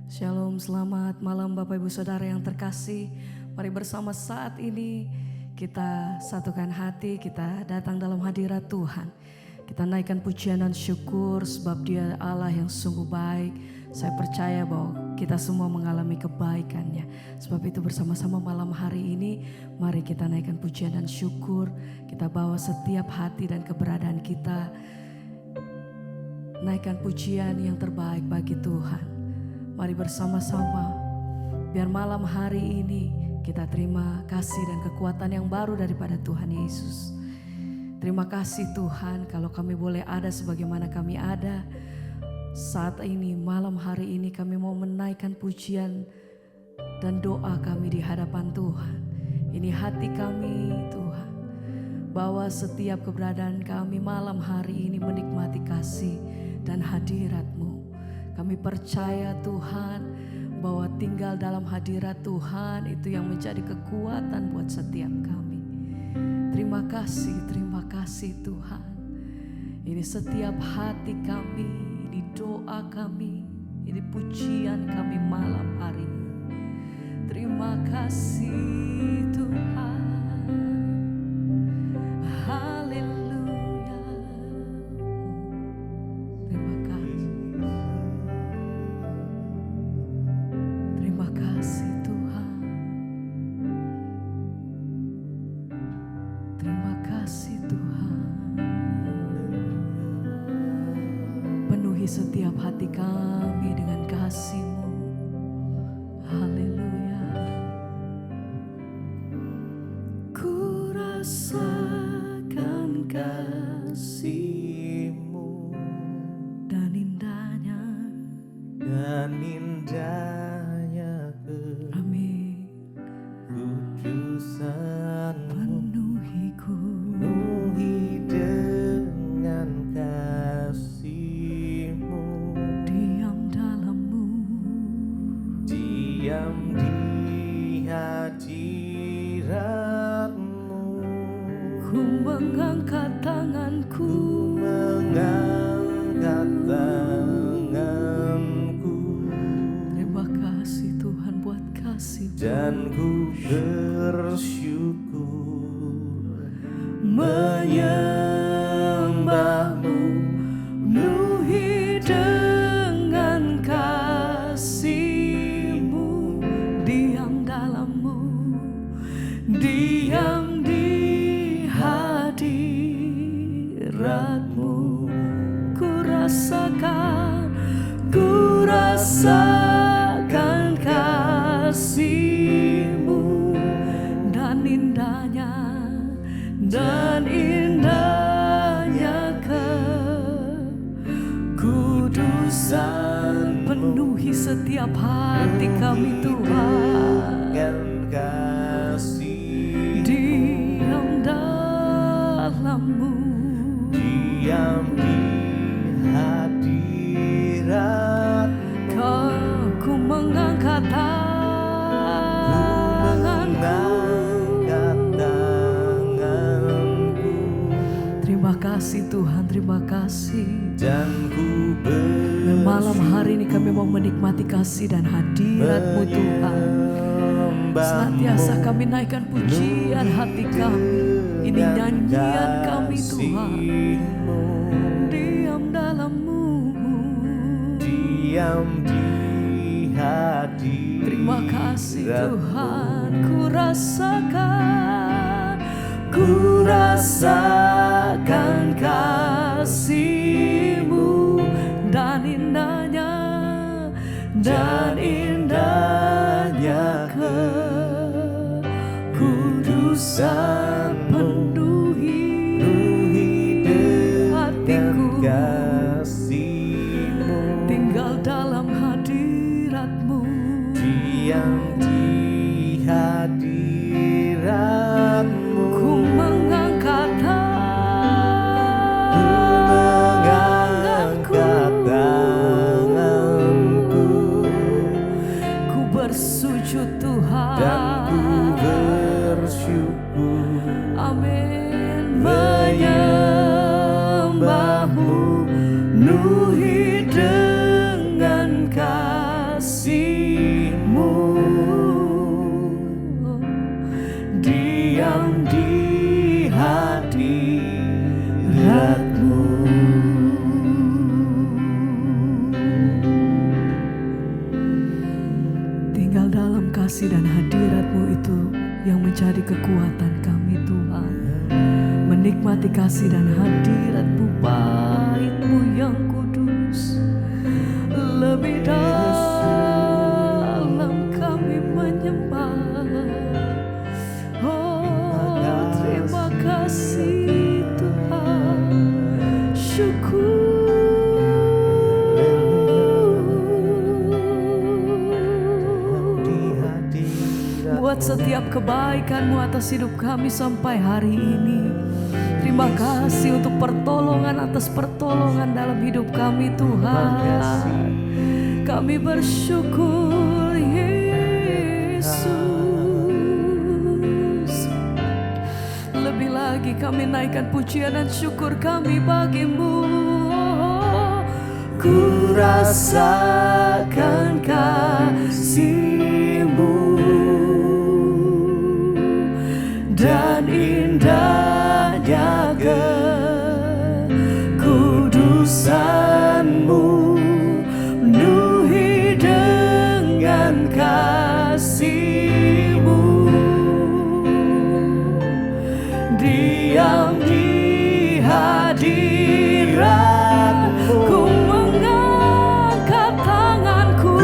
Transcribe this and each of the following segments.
Shalom, selamat malam Bapak Ibu Saudara yang terkasih. Mari bersama saat ini kita satukan hati, kita datang dalam hadirat Tuhan. Kita naikkan pujian dan syukur sebab Dia Allah yang sungguh baik. Saya percaya bahwa kita semua mengalami kebaikannya. Sebab itu bersama-sama malam hari ini mari kita naikkan pujian dan syukur. Kita bawa setiap hati dan keberadaan kita. Naikkan pujian yang terbaik bagi Tuhan. Mari bersama-sama, biar malam hari ini kita terima kasih dan kekuatan yang baru daripada Tuhan Yesus. Terima kasih Tuhan kalau kami boleh ada sebagaimana kami ada. Saat ini, malam hari ini kami mau menaikkan pujian dan doa kami di hadapan Tuhan. Ini hati kami Tuhan, bahwa setiap keberadaan kami malam hari ini menikmati kasih dan hadirat-Mu. Kami percaya Tuhan bahwa tinggal dalam hadirat Tuhan itu yang menjadi kekuatan buat setiap kami. Terima kasih Tuhan. Ini setiap hati kami, ini doa kami, ini pujian kami malam hari ini. Terima kasih Tuhan. Haleluya. Setiap hati kami dengan kasih-Mu. Haleluya. Ku rasakan kasih-Mu dan indahnya amin. Kudusan penuhiku dengan kasih. Diam di hadirat-Mu, ku mengangkat tanganku, Terima kasih Tuhan buat kasih dan ku bersyukur menyembah-Mu, penuhi dengan kasih. Diam di hadirat-Mu, ku rasakan kasih-Mu dan indahnya kekudusan. Penuhi setiap hati kami Tuhan. Diam dalam-Mu, diam di hadirat-Mu, ku mengangkat tanganku. Terima kasih Tuhan, terima kasih. Dan ku malam hari ini kami mau menikmati kasih dan hadirat-Mu Tuhan. Senantiasa kami naikkan pujian hati kami. Ini nyanyian kami Tuhan. Diam dalam-Mu, diam di hadirat. Terima kasih Tuhan. Ku rasakan kasih-Mu dan indahnya kekudusan. Penuhi hatiku, kasih-Mu, tinggal dalam hadirat-Mu. diam di hadirat-Mu, Ku mengangkat tanganku, ku bersujud Tuhan. dan ku bersyukur. Amin. Menyembah-Mu, penuhi dengan Tinggal dalam kasih dan hadirat-Mu itu yang menjadi kekuatan kami Tuhan. Menikmati kasih dan hadirat-Mu, bait-Mu yang kudus. Lebih dalam kami menyembah. Oh, terima kasih Tuhan. Syukur. Buat setiap kebaikan-Mu atas hidup kami sampai hari ini. Terima kasih untuk pertolongan atas pertolongan dalam hidup kami Tuhan. Kami bersyukur Yesus. Lebih lagi kami naikkan pujian dan syukur kami bagi-Mu. Ku rasakan kasih-Mu dan indahnya kekudusan-Mu, penuhi dengan kasih-Mu. Diam di hadirat-Mu, ku mengangkat tanganku,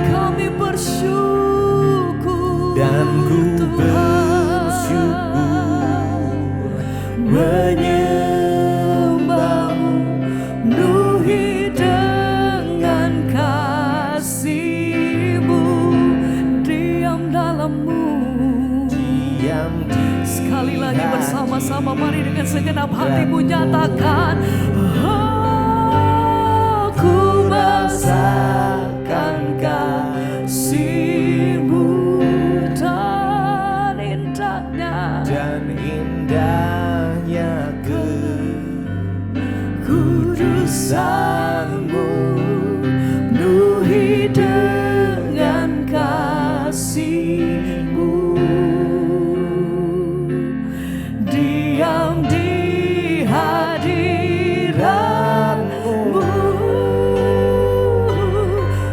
kami bersyukur dan ku bersyukur menyembah-Mu, penuhi dengan kasih-Mu. Diam dalam-Mu. Sekali lagi bersama-sama, mari dengan segenap hatimu nyatakan, oh, ku merasakan kasih-Mu dan indahnya kekudusan-Mu, penuhi dengan kasih-Mu. Diam di hadirat-Mu,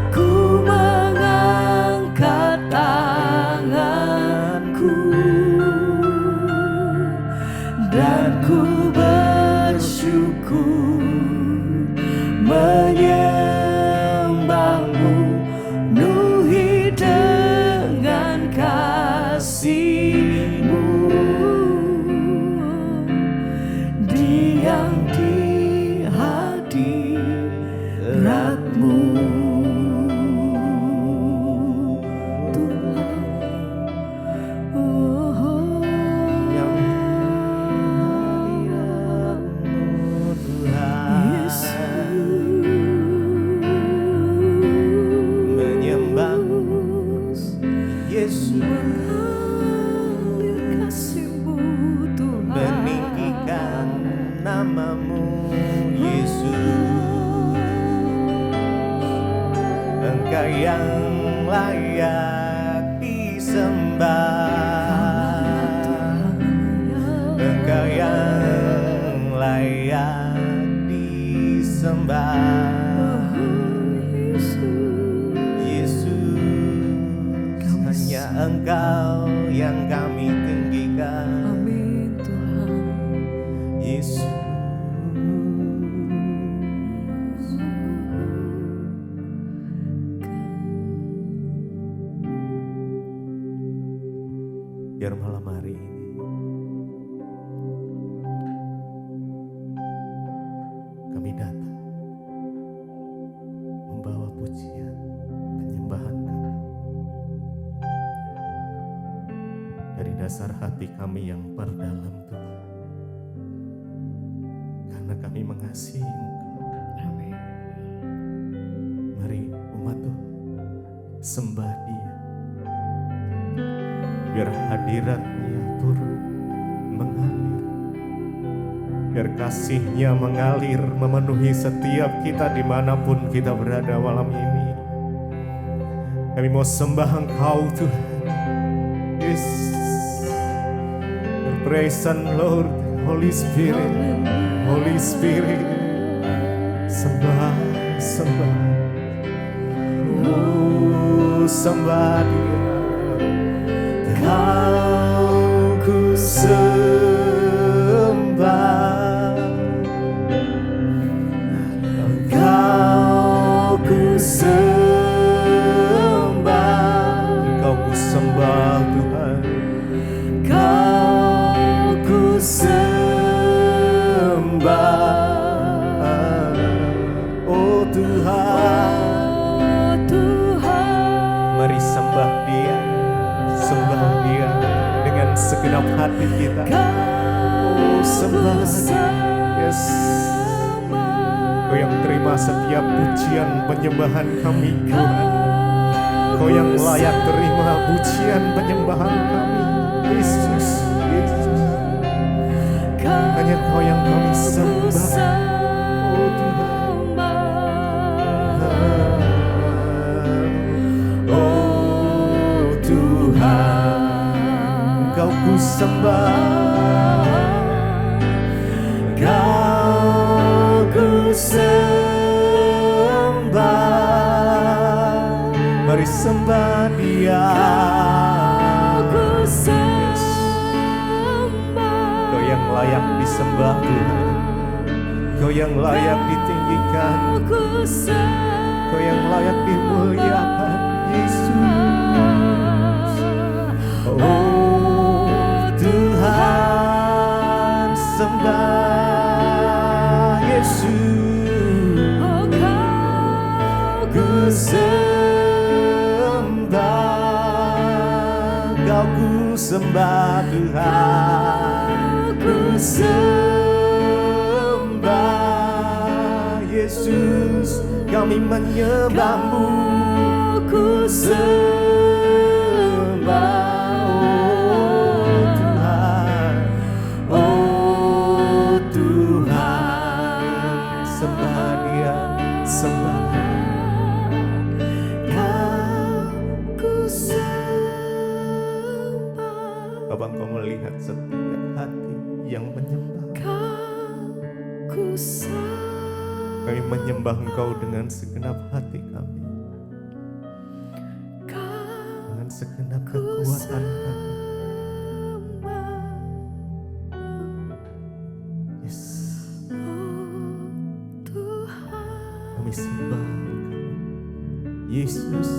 ku mengangkat tanganku dan ku bersyukur menyembah-Mu, penuhi dengan kasih-Mu. Diam di hadirat-Mu, Tuhan. Oh, yang hadirat-Mu, Tuhan. Yesus, menyembah-Mu, Yesus, mengalir kasih-Mu, Tuhan. meninggikan nama-Mu, Yesus. Engkau yang layak disembah, Engkau yang layak disembah, Yesus. Hanya Engkau yang kami tinggikan, Amin Tuhan. Yesus. Biar malam hari ini kami datang membawa pujian, penyembahan kami dari dasar hati kami yang terdalam, Tuhan. Karena kami mengasihi Engkau. Amin. Mari umat Tuhan sembah Dia, biar hadirat-Nya turun mengalir, biar kasih-Nya mengalir memenuhi setiap kita dimanapun kita berada malam ini. Kami mau sembah Engkau Tuhan. Yes, praise and Lord, Holy Spirit, Holy Spirit. sembah, sembah, oh sembah Dia. Kau ku sembah, Kau ku sembah, Kau ku sembah Tuhan. Kau ku sembah, oh Tuhan. Mari sembah Dia, sembah Dia dengan segenap hati kita. Oh sembah Dia, yes. Kau yang terima setiap pujian penyembahan kami Tuhan. Kau yang layak terima pujian penyembahan kami Yesus, Yesus. Hanya Kau yang kami sembah, oh Tuhan. Oh Tuhan, Kau ku sembah, Kau ku sembah. Mari sembah Dia. Kau yang layak disembah Tuhan. Kau yang layak ditinggikan. Kau yang layak dimuliakan Yesus. Oh Tuhan, sembah Yesus. Ku sembah, Kau ku sembah Tuhan. Ku sembah Yesus, kami menyembah-Mu. Ku sembah, oh Tuhan, oh Tuhan. Sembah Dia, sembah. Bapa, Engkau melihat setiap hati yang menyembah. Kami menyembah Engkau dengan segenap hati kami, dengan segenap kekuatan kami. Yes. Kami sembah Engkau Yesus,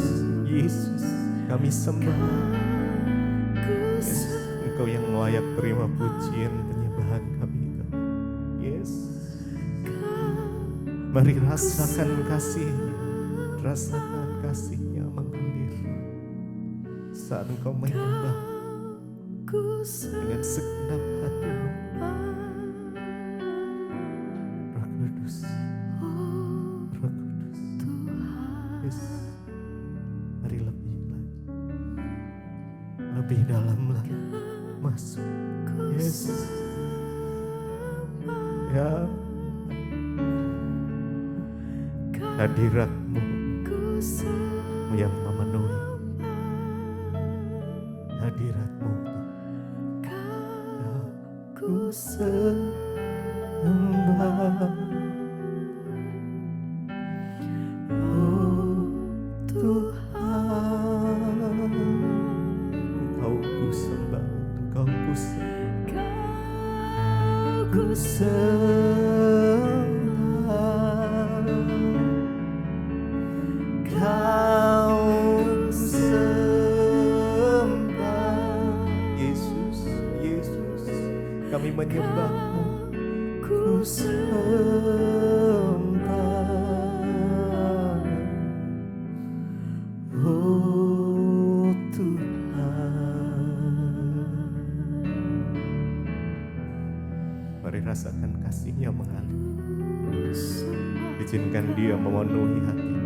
Yesus. Kami sembah. Yes. Engkau yang layak terima pujian penyembahan kami. Yes. Mari rasakan kasih-Nya, rasakan kasih-Nya mengalir saat Engkau menyembah dengan segenap hatimu. Roh Kudus, Roh Kudus. Yes. Mari lebih lagi, lebih dalam lagi masuk. Yes. Ya, hadirat-Mu yang memenuhi, hadirat-Mu yang ku sembah. Oh Tuhan, Engkau ku sembah, Engkau ku sembah, ku sembah. Kau sembah Yesus, Yesus. Kami menyembah-Mu. Ku sembah, oh Tuhan. Mari rasakan kasih-Nya mengalir. Izinkan Dia memenuhi hatimu.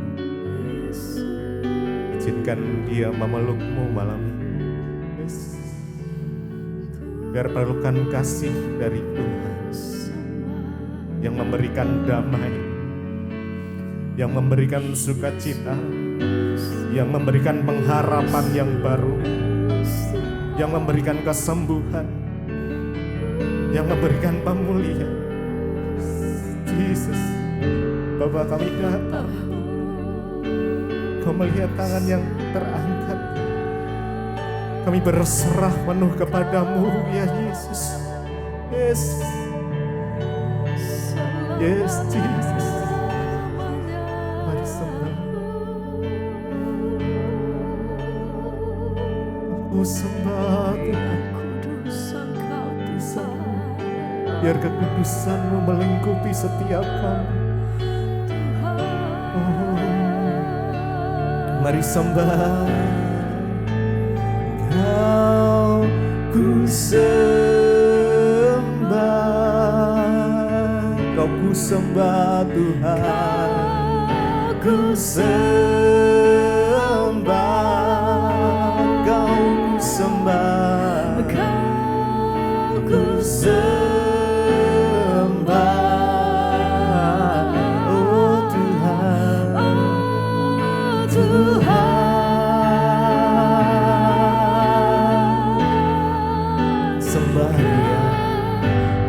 Izinkan Dia memeluk-Mu malam ini. Yes. Biar perlukan kasih dari Tuhan yang memberikan damai, yang memberikan sukacita, yang memberikan pengharapan yang baru, yang memberikan kesembuhan, yang memberikan pemulihan. Jesus, Bapa, kami datang. Kau melihat tangan yang terangkat. Kami berserah penuh kepadamu, ya Yesus. Yes. Yes, Jesus. Mari sembah. Aku sembah Tuhan. Biar kekudusan-Mu melingkupi setiap kami. Oh, mari sembah. Kau ku sembah, Kau ku sembah Tuhan. Ku sembah, Kau ku sembah, ku sembah, oh Tuhan, Tuhan. Sembah Dia,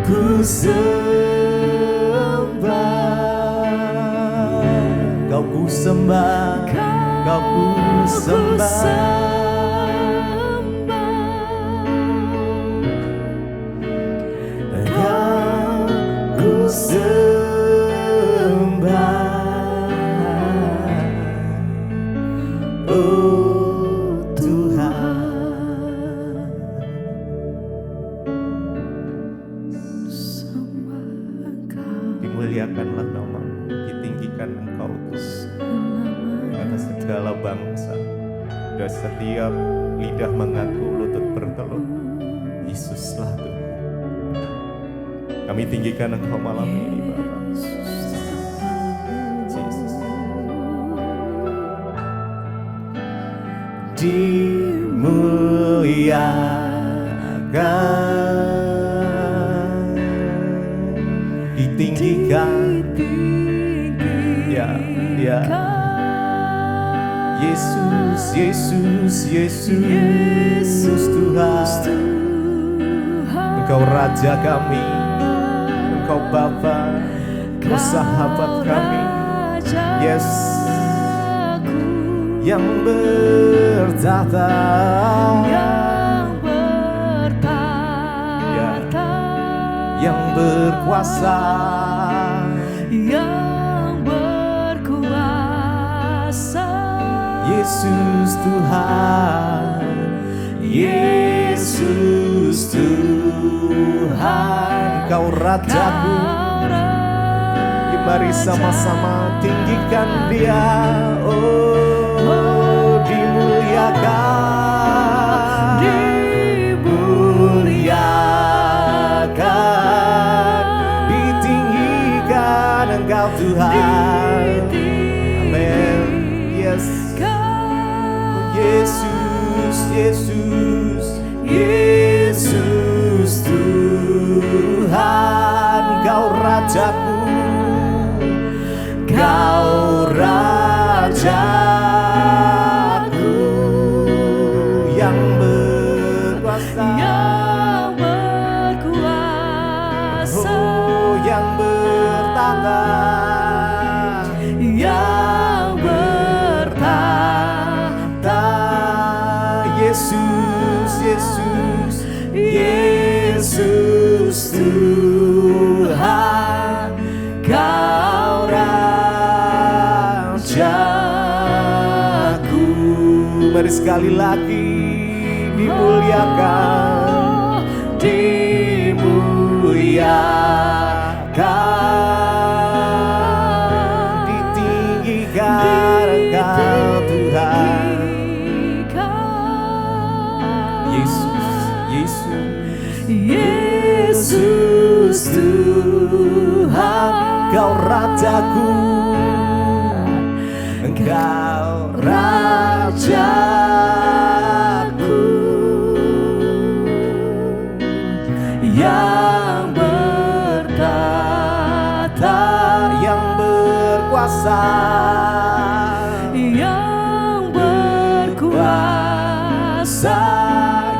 ku sembah, Kau ku sembah, Kau ku sembah. Dimuliakanlah nama-Mu, ditinggikan Engkau Tuhan atas segala bangsa, dan setiap lidah mengaku, lutut bertelut, Yesuslah Tuhan. Kami tinggikan Engkau malam ini, Bapa. Yesus. Dimuliakan, ditinggikan, ya, ya. Yesus, Yesus, Yesus Tuhan. Engkau Raja kami, Engkau Bapa, Engkau sahabat kami. Yes, yang bertahta, yang berkuasa, Yesus Tuhan, Yesus Tuhan, Kau Rajaku. Mari sama-sama tinggikan Dia. Oh, dimuliakan, dimuliakan, ditinggikan Engkau Tuhan. Amin. Yes. Yesus, Yesus, Yesus Tuhan, Kau Rajaku, Kau Rajaku yang berkuasa, oh yang bertahta, yang bertahta. Yesus, Yesus, Yesus Tuhan, Kau Rajaku. Mari sekali lagi dimuliakan, dimuliakan, ditinggikan Engkau Tuhan. Yesus, Yesus, Yesus Tuhan, Kau Rajaku, Engkau Rajaku yang bertahta, yang berkuasa, yang berkuasa.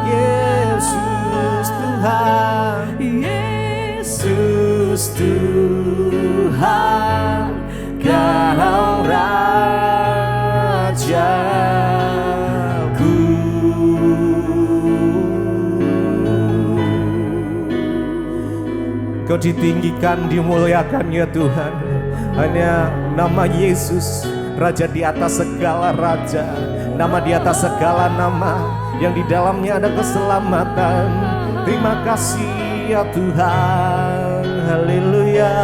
Yesus Tuhan, Yesus Tuhan, Kau ditinggikan, dimuliakan ya Tuhan. Hanya nama Yesus, Raja di atas segala raja, nama di atas segala nama, yang di dalamnya ada keselamatan. Terima kasih ya Tuhan, haleluya.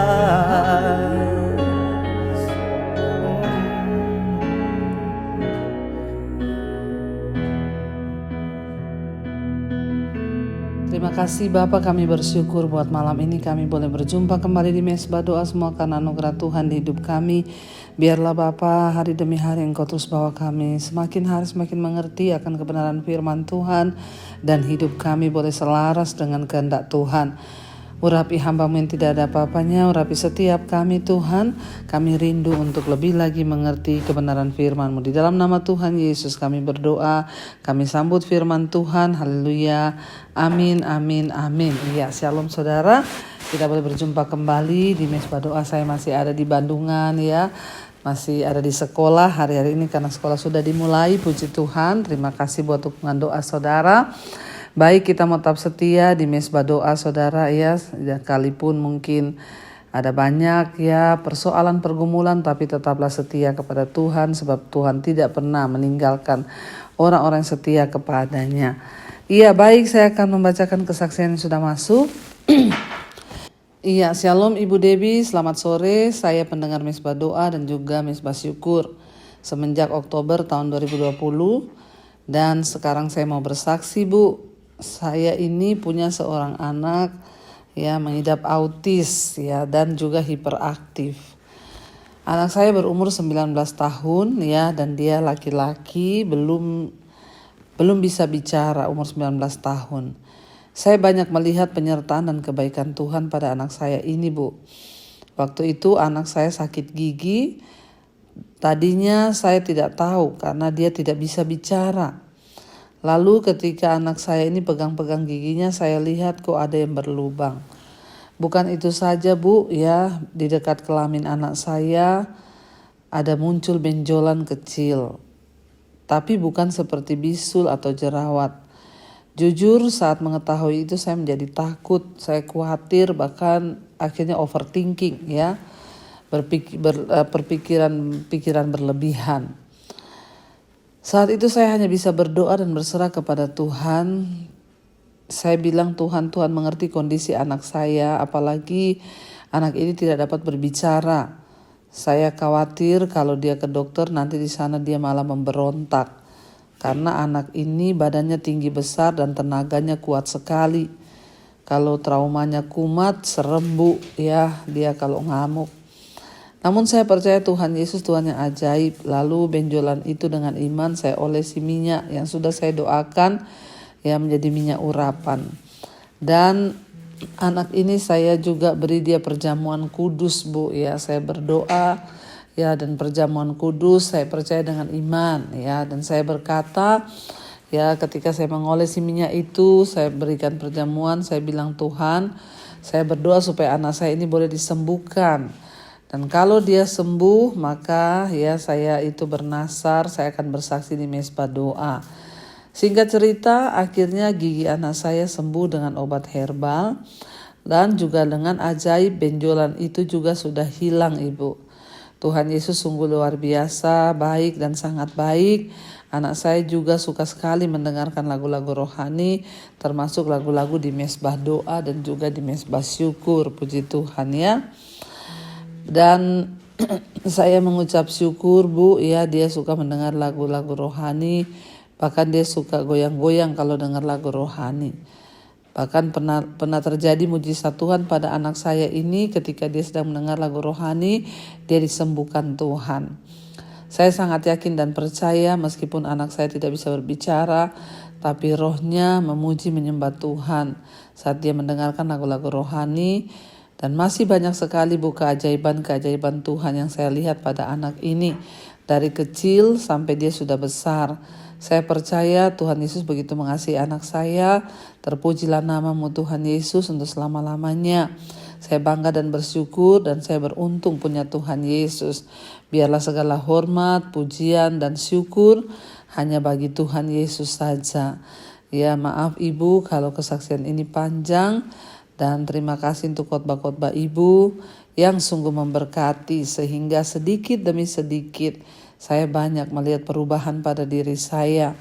Terima kasih Bapa, kami bersyukur buat malam ini kami boleh berjumpa kembali di Mesbah Doa, semua karena anugerah Tuhan di hidup kami. Biarlah Bapa, hari demi hari Engkau terus bawa kami semakin hari semakin mengerti akan kebenaran firman Tuhan, dan hidup kami boleh selaras dengan kehendak Tuhan. Urapi hamba-Mu yang tidak ada apa-apanya, urapi setiap kami Tuhan. Kami rindu untuk lebih lagi mengerti kebenaran firman-Mu. Di dalam nama Tuhan Yesus kami berdoa, kami sambut firman Tuhan, haleluya, amin, amin, amin. Ya, shalom saudara, kita boleh berjumpa kembali di Mesbah Doa. Saya masih ada di Bandungan ya, masih ada di sekolah hari-hari ini karena sekolah sudah dimulai, puji Tuhan. Terima kasih buat dukungan doa saudara. Baik, kita mau tetap setia di Mesbah Doa saudara ya, sekalipun mungkin ada banyak ya persoalan pergumulan, tapi tetaplah setia kepada Tuhan, sebab Tuhan tidak pernah meninggalkan orang-orang yang setia kepadanya. Iya, baik, saya akan membacakan kesaksian yang sudah masuk. Iya, shalom Ibu Debbie, selamat sore. Saya pendengar Mesbah Doa dan juga Mesbah Syukur semenjak Oktober tahun 2020, dan sekarang saya mau bersaksi Bu. Saya ini punya seorang anak ya, mengidap autis ya, dan juga hiperaktif. Anak saya berumur 19 tahun ya, dan dia laki-laki, belum bisa bicara, umur 19 tahun. Saya banyak melihat penyertaan dan kebaikan Tuhan pada anak saya ini Bu. Waktu itu anak saya sakit gigi. Tadinya saya tidak tahu karena dia tidak bisa bicara. Lalu ketika anak saya ini pegang-pegang giginya, saya lihat kok ada yang berlubang. Bukan itu saja Bu ya, di dekat kelamin anak saya ada muncul benjolan kecil. Tapi bukan seperti bisul atau jerawat. Jujur saat mengetahui itu saya menjadi takut, saya khawatir, bahkan akhirnya overthinking ya. Pikiran berlebihan. Saat itu saya hanya bisa berdoa dan berserah kepada Tuhan. Saya bilang, Tuhan mengerti kondisi anak saya, apalagi anak ini tidak dapat berbicara. Saya khawatir kalau dia ke dokter nanti di sana dia malah memberontak. Karena anak ini badannya tinggi besar dan tenaganya kuat sekali. Kalau traumanya kumat, serem Bu ya, dia kalau ngamuk. Namun saya percaya Tuhan Yesus Tuhan yang ajaib. Lalu benjolan itu dengan iman saya olesi minyak yang sudah saya doakan ya, menjadi minyak urapan. Dan anak ini saya juga beri dia perjamuan kudus Bu ya. Saya berdoa ya, dan perjamuan kudus saya percaya dengan iman ya. Dan saya berkata ya, ketika saya mengolesi minyak itu, saya berikan perjamuan, saya bilang, Tuhan, saya berdoa supaya anak saya ini boleh disembuhkan. Dan kalau dia sembuh, maka ya saya itu bernasar, saya akan bersaksi di Mesbah Doa. Singkat cerita, akhirnya gigi anak saya sembuh dengan obat herbal, dan juga dengan ajaib benjolan itu juga sudah hilang Ibu. Tuhan Yesus sungguh luar biasa, baik dan sangat baik. Anak saya juga suka sekali mendengarkan lagu-lagu rohani, termasuk lagu-lagu di Mesbah Doa dan juga di Mesbah Syukur, puji Tuhan ya. Dan saya mengucap syukur Bu ya, dia suka mendengar lagu-lagu rohani, bahkan dia suka goyang-goyang kalau dengar lagu rohani. Bahkan pernah terjadi mujizat Tuhan pada anak saya ini, ketika dia sedang mendengar lagu rohani, dia disembuhkan Tuhan. Saya sangat yakin dan percaya meskipun anak saya tidak bisa berbicara, tapi rohnya memuji menyembah Tuhan saat dia mendengarkan lagu-lagu rohani. Dan masih banyak sekali Bu keajaiban-keajaiban Tuhan yang saya lihat pada anak ini. Dari kecil sampai dia sudah besar. Saya percaya Tuhan Yesus begitu mengasihi anak saya. Terpujilah nama-Mu Tuhan Yesus untuk selama-lamanya. Saya bangga dan bersyukur dan saya beruntung punya Tuhan Yesus. Biarlah segala hormat, pujian dan syukur hanya bagi Tuhan Yesus saja. Ya, maaf Ibu kalau kesaksian ini panjang, dan terima kasih untuk khotbah-khotbah Ibu yang sungguh memberkati, sehingga sedikit demi sedikit saya banyak melihat perubahan pada diri saya.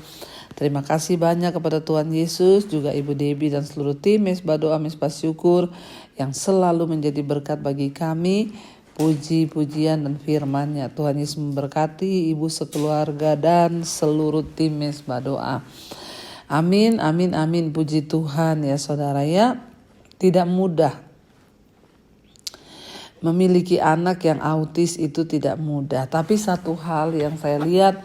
Terima kasih banyak kepada Tuhan Yesus, juga Ibu Debbie dan seluruh tim Mesbah Doa Mesbah Syukur yang selalu menjadi berkat bagi kami, puji-pujian dan firman-Nya. Tuhan Yesus memberkati Ibu sekeluarga dan seluruh tim Mesbah Doa. Amin, amin, amin. Puji Tuhan ya saudara ya. Tidak mudah. Memiliki anak yang autis itu tidak mudah. Tapi satu hal yang saya lihat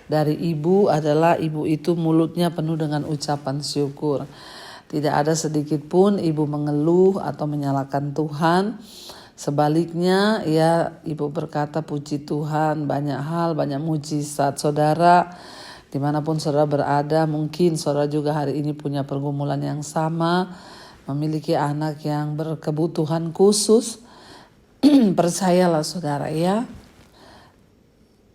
dari ibu adalah ibu itu mulutnya penuh dengan ucapan syukur. Tidak ada sedikit pun ibu mengeluh atau menyalahkan Tuhan. Sebaliknya ya ibu berkata puji Tuhan, banyak hal, banyak mujizat. Saudara, dimanapun saudara berada, mungkin saudara juga hari ini punya pergumulan yang sama, memiliki anak yang berkebutuhan khusus. Percayalah saudara ya,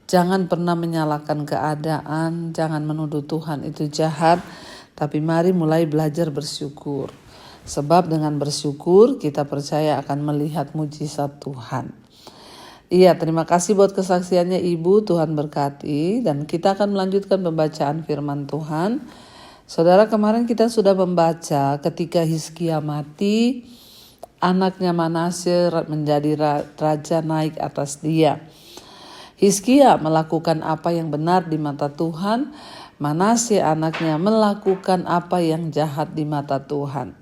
jangan pernah menyalahkan keadaan, jangan menuduh Tuhan itu jahat, tapi mari mulai belajar bersyukur. Sebab dengan bersyukur kita percaya akan melihat mujizat Tuhan. Iya, terima kasih buat kesaksiannya Ibu, Tuhan berkati, dan kita akan melanjutkan pembacaan firman Tuhan. Saudara, kemarin kita sudah membaca ketika Hizkia mati, anaknya Manasye menjadi raja naik atas dia. Hizkia melakukan apa yang benar di mata Tuhan, Manasye anaknya melakukan apa yang jahat di mata Tuhan.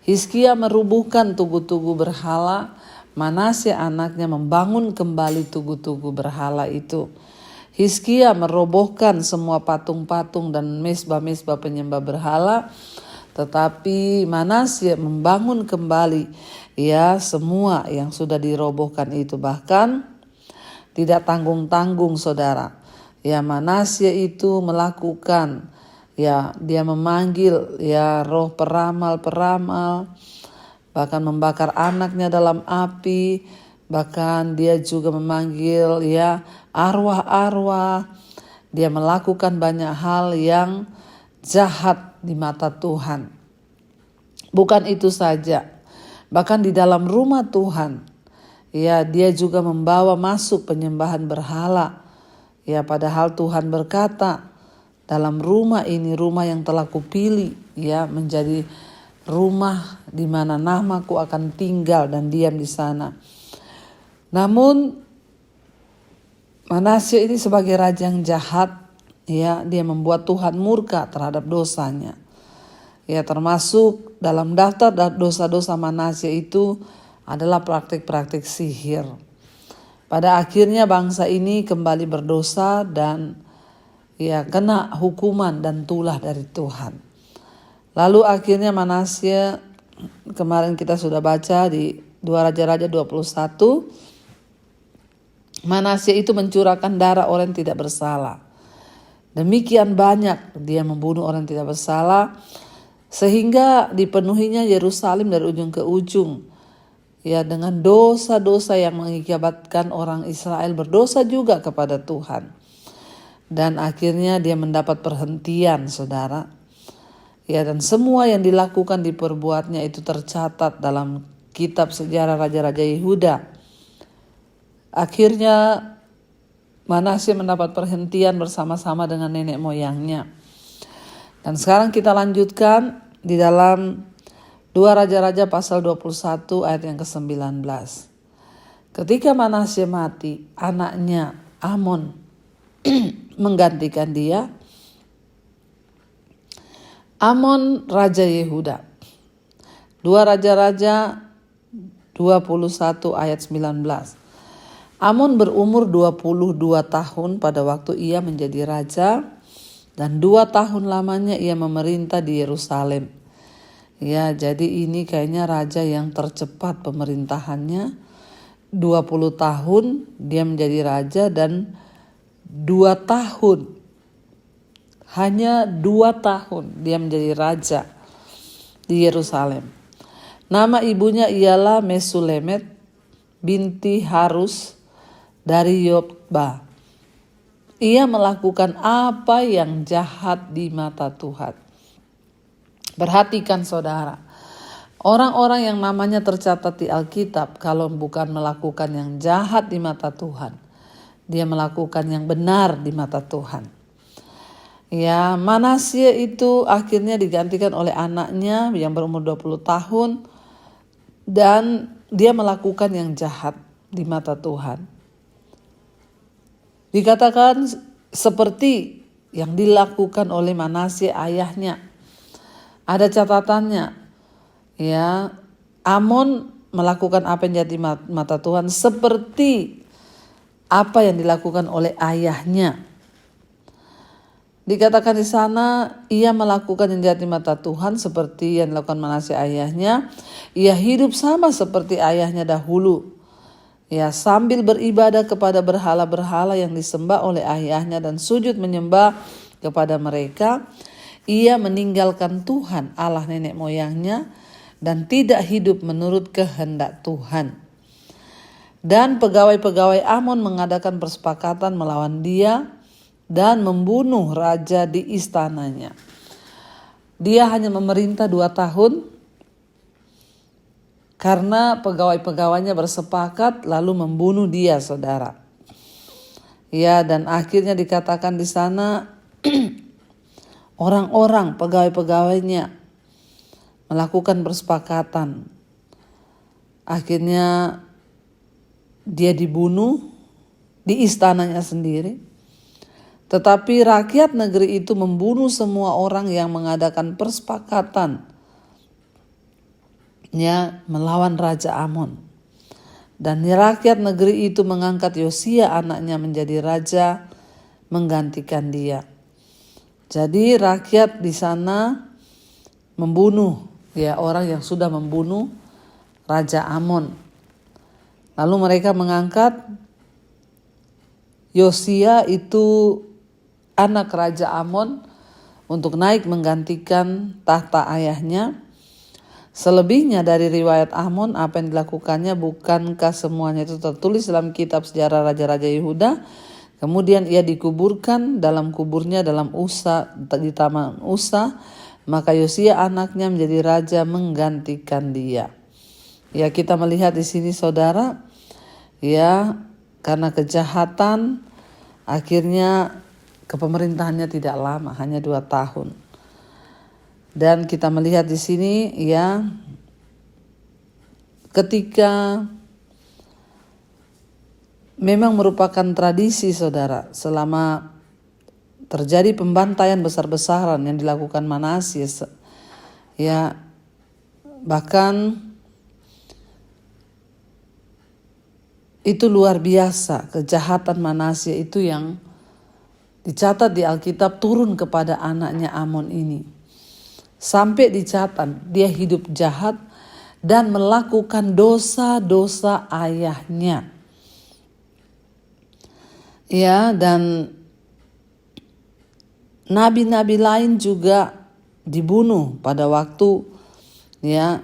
Hizkia merubuhkan tugu-tugu berhala, Manasye anaknya membangun kembali tugu-tugu berhala itu. Hizkia merobohkan semua patung-patung dan mesbah-mesbah penyembah berhala, tetapi Manasye membangun kembali ya semua yang sudah dirobohkan itu. Bahkan tidak tanggung-tanggung saudara. Ya, Manasye itu melakukan, ya dia memanggil ya roh peramal-peramal, bahkan membakar anaknya dalam api, bahkan dia juga memanggil ya arwah-arwah. Dia melakukan banyak hal yang jahat di mata Tuhan. Bukan itu saja, bahkan di dalam rumah Tuhan, ya dia juga membawa masuk penyembahan berhala. Ya, padahal Tuhan berkata, dalam rumah ini, rumah yang telah kupilih, ya menjadi rumah di mana namaku akan tinggal dan diam di sana. Namun Manasye ini sebagai raja yang jahat, ya dia membuat Tuhan murka terhadap dosanya. Ya, termasuk dalam daftar dosa-dosa Manasye itu adalah praktik-praktik sihir. Pada akhirnya bangsa ini kembali berdosa dan ya kena hukuman dan tulah dari Tuhan. Lalu akhirnya Manasye, kemarin kita sudah baca di 2 Raja-Raja 21, Manasye itu mencurahkan darah orang yang tidak bersalah. Demikian banyak dia membunuh orang yang tidak bersalah, sehingga dipenuhinya Yerusalem dari ujung ke ujung. Ya, dengan dosa-dosa yang mengakibatkan orang Israel berdosa juga kepada Tuhan. Dan akhirnya dia mendapat perhentian saudara. Ya, dan semua yang dilakukan diperbuatnya itu tercatat dalam kitab sejarah Raja-Raja Yehuda. Akhirnya Manasye mendapat perhentian bersama-sama dengan nenek moyangnya. Dan sekarang kita lanjutkan di dalam 2 Raja-Raja pasal 21 ayat yang ke-19. Ketika Manasye mati, anaknya Amon menggantikan dia. Amon Raja Yehuda. 2 Raja-Raja 21 ayat 19. Amon berumur 22 tahun pada waktu ia menjadi raja, dan 2 tahun lamanya ia memerintah di Yerusalem. Ya, jadi ini kayaknya raja yang tercepat pemerintahannya. 20 tahun dia menjadi raja dan 2 tahun. Hanya 2 tahun dia menjadi raja di Yerusalem. Nama ibunya ialah Mesulemet binti Harus dari Yotba. Ia melakukan apa yang jahat di mata Tuhan. Perhatikan saudara, orang-orang yang namanya tercatat di Alkitab kalau bukan melakukan yang jahat di mata Tuhan, dia melakukan yang benar di mata Tuhan. Ya, Manasye itu akhirnya digantikan oleh anaknya yang berumur 20 tahun dan dia melakukan yang jahat di mata Tuhan. Dikatakan seperti yang dilakukan oleh Manasye ayahnya. Ada catatannya, ya, Amon melakukan apa yang jadi mata Tuhan seperti apa yang dilakukan oleh ayahnya. Dikatakan di sana, ia melakukan yang jahat di mata Tuhan seperti yang dilakukan Manasye ayahnya. Ia hidup sama seperti ayahnya dahulu. Ya, sambil beribadah kepada berhala-berhala yang disembah oleh ayahnya dan sujud menyembah kepada mereka, ia meninggalkan Tuhan Allah nenek moyangnya dan tidak hidup menurut kehendak Tuhan. Dan pegawai-pegawai Amon mengadakan persepakatan melawan dia dan membunuh raja di istananya. Dia hanya memerintah 2 tahun karena pegawai-pegawainya bersepakat lalu membunuh dia, saudara. Ya, dan akhirnya dikatakan di sana orang-orang pegawai-pegawainya melakukan persepakatan. Akhirnya dia dibunuh di istananya sendiri. Tetapi rakyat negeri itu membunuh semua orang yang mengadakan persepakatan ya melawan Raja Amon. Dan rakyat negeri itu mengangkat Yosia anaknya menjadi raja menggantikan dia. Jadi rakyat di sana membunuh ya orang yang sudah membunuh Raja Amon. Lalu mereka mengangkat Yosia itu anak Raja Amon untuk naik menggantikan tahta ayahnya. Selebihnya dari riwayat Amon apa yang dilakukannya bukankah semuanya itu tertulis dalam kitab sejarah raja-raja Yehuda? Kemudian ia dikuburkan dalam kuburnya dalam Usa di taman Usa. Maka Yosia anaknya menjadi raja menggantikan dia. Ya, kita melihat di sini saudara, ya, karena kejahatan akhirnya kepemerintahannya tidak lama, hanya 2 tahun. Dan kita melihat di sini, ya, ketika memang merupakan tradisi saudara, selama terjadi pembantaian besar-besaran yang dilakukan Manasye, ya, bahkan itu luar biasa kejahatan Manasye itu yang dicatat di Alkitab turun kepada anaknya Amon ini. Sampai dicatat dia hidup jahat dan melakukan dosa-dosa ayahnya. Ya, dan nabi-nabi lain juga dibunuh pada waktu ya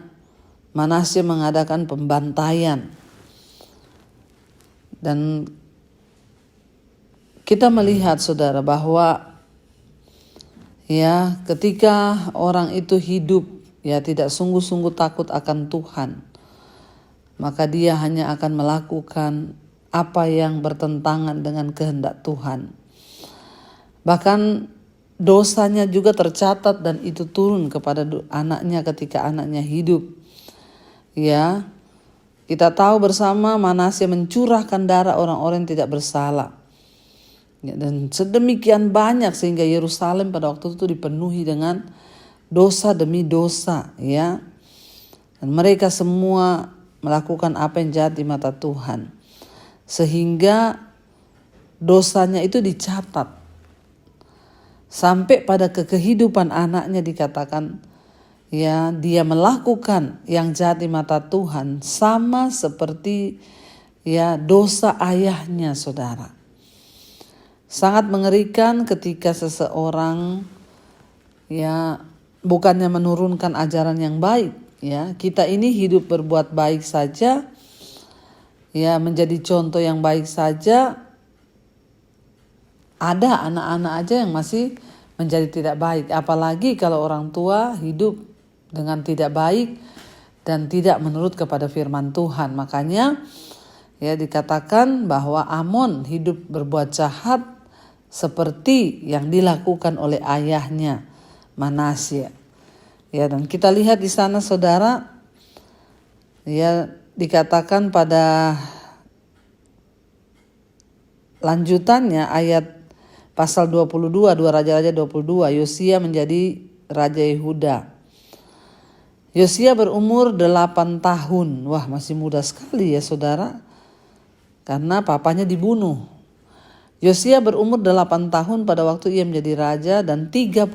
Manasye mengadakan pembantaian. Dan kita melihat saudara bahwa ya ketika orang itu hidup ya tidak sungguh-sungguh takut akan Tuhan, maka dia hanya akan melakukan apa yang bertentangan dengan kehendak Tuhan. Bahkan dosanya juga tercatat dan itu turun kepada anaknya ketika anaknya hidup. Ya, kita tahu bersama Manasye mencurahkan darah orang-orang yang tidak bersalah. Ya, dan sedemikian banyak sehingga Yerusalem pada waktu itu dipenuhi dengan dosa demi dosa, ya. Dan mereka semua melakukan apa yang jahat di mata Tuhan. Sehingga dosanya itu dicatat. Sampai pada kehidupan anaknya dikatakan ya dia melakukan yang jahat di mata Tuhan sama seperti ya dosa ayahnya, saudara. Sangat mengerikan ketika seseorang ya bukannya menurunkan ajaran yang baik, Ya, kita ini hidup berbuat baik saja, ya menjadi contoh yang baik saja. Ada anak-anak aja yang masih menjadi tidak baik. Apalagi kalau orang tua hidup dengan tidak baik dan tidak menurut kepada firman Tuhan. Makanya ya dikatakan bahwa Amon hidup berbuat jahat seperti yang dilakukan oleh ayahnya Manasye. Ya, dan kita lihat di sana saudara, ya dikatakan pada lanjutannya ayat pasal 22, 2 Raja-Raja 22, Yosia menjadi Raja Yehuda. Yosia berumur 8 tahun. Wah, masih muda sekali ya saudara. Karena papanya dibunuh. Yosia berumur 8 tahun pada waktu ia menjadi raja dan 31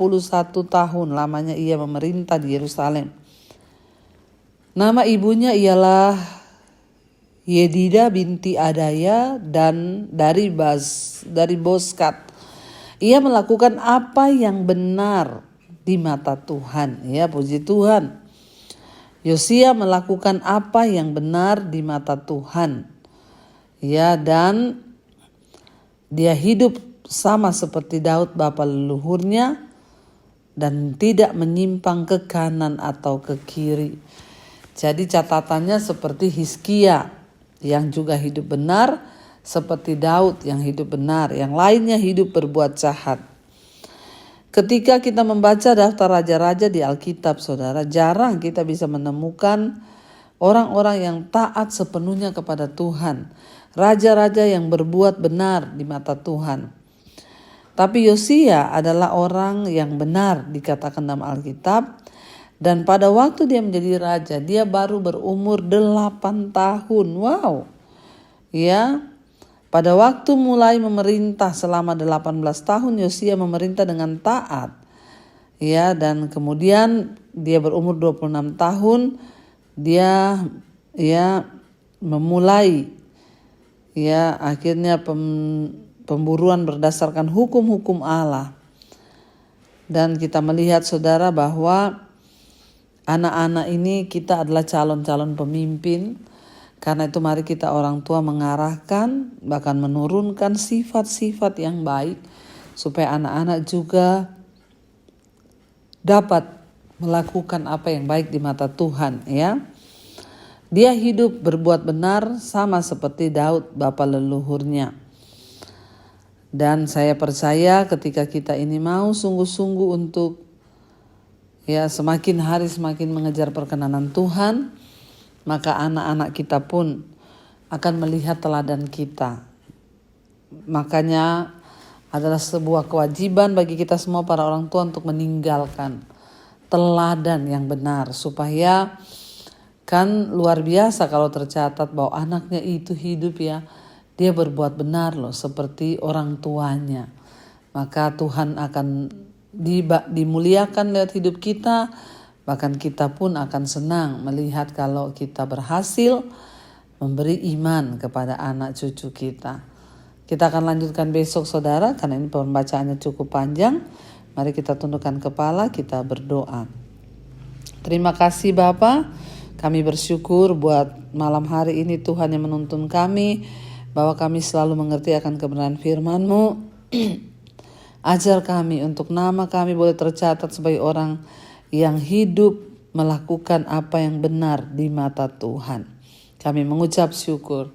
tahun lamanya ia memerintah di Yerusalem. Nama ibunya ialah Yedida binti Adaya dan dari Boskat. Ia melakukan apa yang benar di mata Tuhan. Ya, puji Tuhan. Yosia melakukan apa yang benar di mata Tuhan. Ya, dan dia hidup sama seperti Daud bapa leluhurnya dan tidak menyimpang ke kanan atau ke kiri. Jadi catatannya seperti Hizkia yang juga hidup benar, seperti Daud yang hidup benar, yang lainnya hidup berbuat jahat. Ketika kita membaca daftar raja-raja di Alkitab, saudara, jarang kita bisa menemukan orang-orang yang taat sepenuhnya kepada Tuhan. Raja-raja yang berbuat benar di mata Tuhan. Tapi Yosia adalah orang yang benar dikatakan dalam Alkitab. Dan pada waktu dia menjadi raja, dia baru berumur 8 tahun. Wow. Ya. Pada waktu mulai memerintah selama 18 tahun, Yosia memerintah dengan taat. Ya, dan kemudian dia berumur 26 tahun, dia memulai akhirnya pemburuan berdasarkan hukum-hukum Allah. Dan kita melihat saudara bahwa anak-anak ini kita adalah calon-calon pemimpin. Karena itu mari kita orang tua mengarahkan, bahkan menurunkan sifat-sifat yang baik supaya anak-anak juga dapat melakukan apa yang baik di mata Tuhan, ya. Dia hidup berbuat benar sama seperti Daud bapa leluhurnya. Dan saya percaya ketika kita ini mau sungguh-sungguh untuk semakin hari semakin mengejar perkenanan Tuhan, maka anak-anak kita pun akan melihat teladan kita. Makanya adalah sebuah kewajiban bagi kita semua para orang tua untuk meninggalkan teladan yang benar. Supaya kan luar biasa kalau tercatat bahwa anaknya itu hidup dia berbuat benar loh seperti orang tuanya. Maka Tuhan akan dimuliakan lewat hidup kita. Bahkan kita pun akan senang melihat kalau kita berhasil memberi iman kepada anak cucu kita. Kita akan lanjutkan besok saudara, karena ini pembacaannya cukup panjang. Mari kita tundukkan kepala, kita berdoa. Terima kasih Bapa, kami bersyukur buat malam hari ini Tuhan yang menuntun kami, bahwa kami selalu mengerti akan kebenaran firman-Mu. Ajar kami untuk nama kami boleh tercatat sebagai orang yang hidup melakukan apa yang benar di mata Tuhan. Kami mengucap syukur.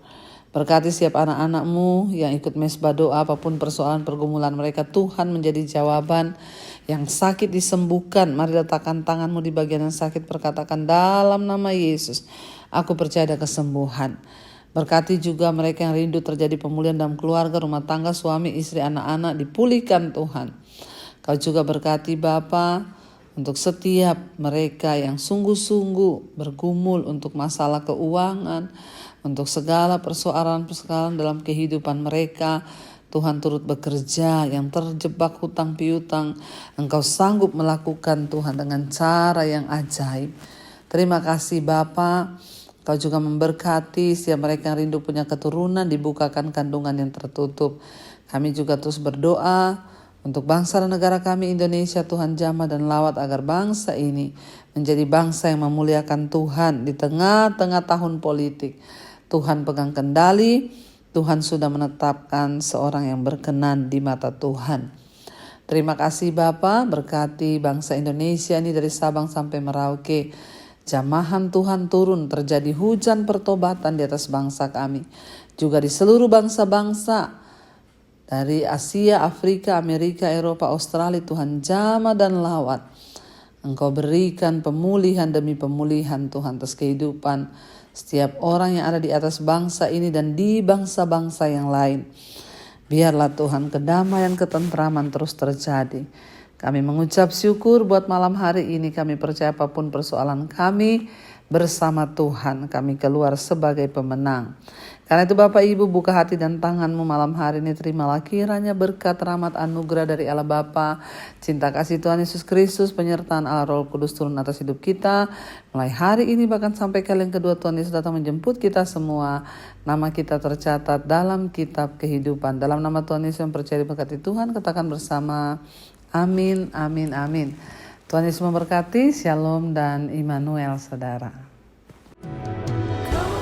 Berkati setiap anak-anak-Mu yang ikut mesbah doa, apapun persoalan pergumulan mereka, Tuhan menjadi jawaban. Yang sakit disembuhkan, mari letakkan tangan-Mu di bagian yang sakit, perkatakan dalam nama Yesus, aku percaya ada kesembuhan. Berkati juga mereka yang rindu terjadi pemulihan dalam keluarga, rumah tangga, suami, istri, anak-anak, dipulihkan Tuhan. Kau juga berkati Bapa untuk setiap mereka yang sungguh-sungguh bergumul untuk masalah keuangan, untuk segala persoalan dalam kehidupan mereka. Tuhan turut bekerja, yang terjebak hutang piutang, Engkau sanggup melakukan Tuhan dengan cara yang ajaib. Terima kasih Bapa. Kau juga memberkati setiap mereka yang rindu punya keturunan, dibukakan kandungan yang tertutup. Kami juga terus berdoa Untuk bangsa dan negara kami Indonesia, Tuhan jamah dan lawat agar bangsa ini menjadi bangsa yang memuliakan Tuhan di tengah-tengah tahun politik. Tuhan pegang kendali, Tuhan sudah menetapkan seorang yang berkenan di mata Tuhan. Terima kasih Bapa, berkati bangsa Indonesia ini dari Sabang sampai Merauke. Jamahan Tuhan turun, terjadi hujan pertobatan di atas bangsa kami. Juga di seluruh bangsa-bangsa dari Asia, Afrika, Amerika, Eropa, Australia, Tuhan jamah dan lawat. Engkau berikan pemulihan demi pemulihan Tuhan atas kehidupan setiap orang yang ada di atas bangsa ini dan di bangsa-bangsa yang lain. Biarlah Tuhan kedamaian, ketentraman terus terjadi. Kami mengucap syukur buat malam hari ini. Kami percaya apapun persoalan kami, bersama Tuhan kami keluar sebagai pemenang. Karena itu Bapak Ibu, buka hati dan tanganmu malam hari ini. Terimalah kiranya berkat, rahmat, anugerah dari Allah Bapa, cinta kasih Tuhan Yesus Kristus, penyertaan Allah Roh Kudus turun atas hidup kita. Mulai hari ini bahkan sampai kali yang kedua Tuhan Yesus datang menjemput kita semua. Nama kita tercatat dalam kitab kehidupan. Dalam nama Tuhan Yesus yang percaya diberkati Tuhan, katakan bersama, amin, amin, amin. Tuhan Yesus memberkati. Shalom dan Immanuel saudara. Kau